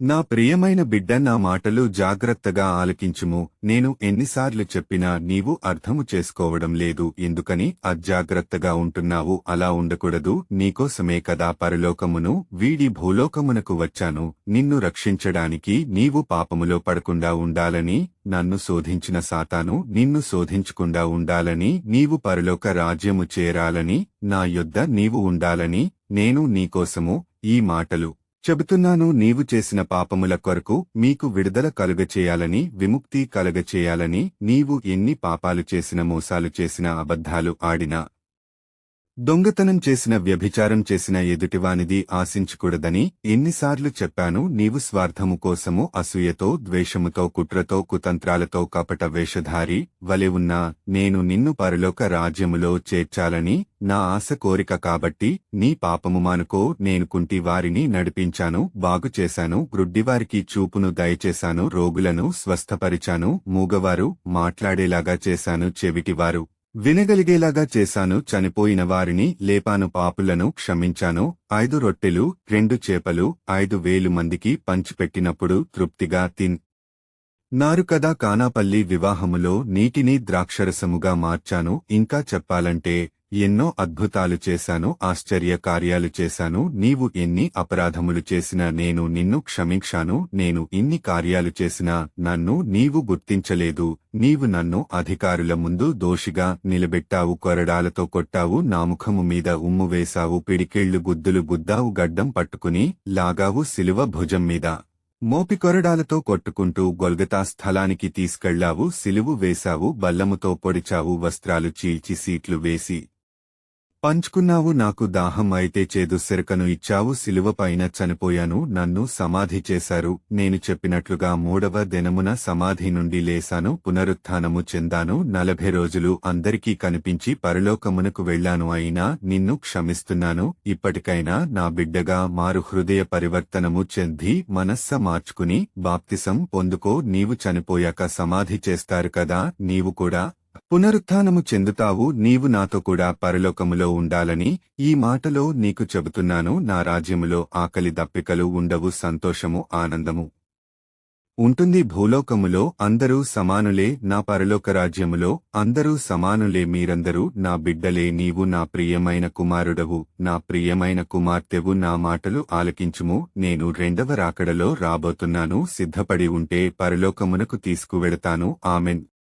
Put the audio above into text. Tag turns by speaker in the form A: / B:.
A: నా ప్రియమైన బిడ్డ, నా మాటలు జాగ్రత్తగా ఆలకించుము. నేను ఎన్నిసార్లు చెప్పినా నీవు అర్థము చేసుకోవడం లేదు. ఎందుకని అజాగ్రత్తగా ఉంటున్నావు? అలా ఉండకూడదు. నీకోసమే కదా పరలోకమును వీడి భూలోకమునకు వచ్చాను. నిన్ను రక్షించడానికి. నీవు పాపములో పడకుండా ఉండాలని. నన్ను శోధించిన సాతాను నిన్ను శోధించకుండా ఉండాలని. నీవు పరలోక రాజ్యము చేరాలని. నా యొద్ద నీవు ఉండాలని నేను నీకోసము ఈ మాటలు చెబుతున్నాను. నీవు చేసిన పాపముల కొరకు మీకు విడుదల కలుగచేయాలని, విముక్తి కలుగచేయాలని. నీవు ఎన్ని పాపాలు చేసిన, మోసాలు చేసిన, అబద్ధాలు ఆడినా, దొంగతనం చేసిన, వ్యభిచారం చేసిన ఎదుటివానిది ఆశించకూడదని ఎన్నిసార్లు చెప్పాను. నీవు స్వార్థము కోసము అసూయతో, ద్వేషముతో, కుట్రతో, కుతంత్రాలతో, కపట వేషధారి వలె ఉన్నా నేను నిన్ను పరలోక రాజ్యములో చేర్చాలని నా ఆశ కోరిక కాబట్టి నీ పాపము మానుకో. నేను కుంటి వారిని నడిపించాను, బాగుచేశాను, గ్రుడ్డివారికి చూపును దయచేశాను, రోగులను స్వస్థపరిచాను, మూగవారు మాట్లాడేలాగా చేశాను, చెవిటివారు వినగలిగేలాగా చేశాను, చనిపోయిన వారిని లేపాను, పాపులను క్షమించాను. 5 రొట్టెలు 2 చేపలు 5,000 మందికి పంచిపెట్టినప్పుడు తృప్తిగా నారు కదా. కానాపల్లి వివాహములో నీటిని ద్రాక్షరసముగా మార్చాను. ఇంకా చెప్పాలంటే ఎన్నో అద్భుతాలు చేశాను, ఆశ్చర్య కార్యాలు చేశాను. నీవు ఎన్ని అపరాధములు చేసినా నేను నిన్ను క్షమించాను. నేను ఇన్ని కార్యాలు చేసినా నన్ను నీవు గుర్తించలేదు. నీవు నన్ను అధికారుల ముందు దోషిగా నిలబెట్టావు, కొరడాలతో కొట్టావు, నా ముఖము మీద ఉమ్ము వేశావు, పిడికిళ్లు గుద్దులు గుద్దావు, గడ్డం పట్టుకుని లాగావు, శిలువ భుజం మీద మోపికొరడాలతో కొట్టుకుంటూ గొల్గతా స్థలానికి తీసుకెళ్లావు, సిలువు వేశావు, బల్లముతో పొడిచావు, వస్త్రాలు చీల్చి సీట్లు వేసి పంచుకున్నావు. నాకు దాహం అయితే చేదు సెరకను ఇచ్చావు, సిలువపైన చనిపోయాను, నన్ను సమాధి చేశారు. నేను చెప్పినట్లుగా 3వ దినమున సమాధి నుండి లేశాను, పునరుత్థానము చెందాను. 40 రోజులు అందరికీ కనిపించి పరలోకమునకు వెళ్లాను. అయినా నిన్ను క్షమిస్తున్నాను. ఇప్పటికైనా నా బిడ్డగా మారు, హృదయ పరివర్తనము చెంది మనస్స మార్చుకుని బాప్తిసం పొందుకో. నీవు చనిపోయాక సమాధి చేస్తారు కదా, నీవు కూడా పునరుత్థానము చెందుతావు. నీవు నాతో కూడా పరలోకములో ఉండాలని ఈ మాటలో నీకు చెబుతున్నాను. నా రాజ్యములో ఆకలి దప్పికలు ఉండవు, సంతోషము, ఆనందము ఉంటుంది. భూలోకములో అందరూ సమానులే, నా పరలోక రాజ్యములో అందరూ సమానులే. మీరందరూ నా బిడ్డలే. నీవు నా ప్రియమైన కుమారుడవు, నా ప్రియమైన కుమార్తెవు. నా మాటలు ఆలకించుము. నేను 2వ రాకడలో రాబోతున్నాను. సిద్ధపడి ఉంటే పరలోకమునకు తీసుకువెడతాను. ఆమెన్.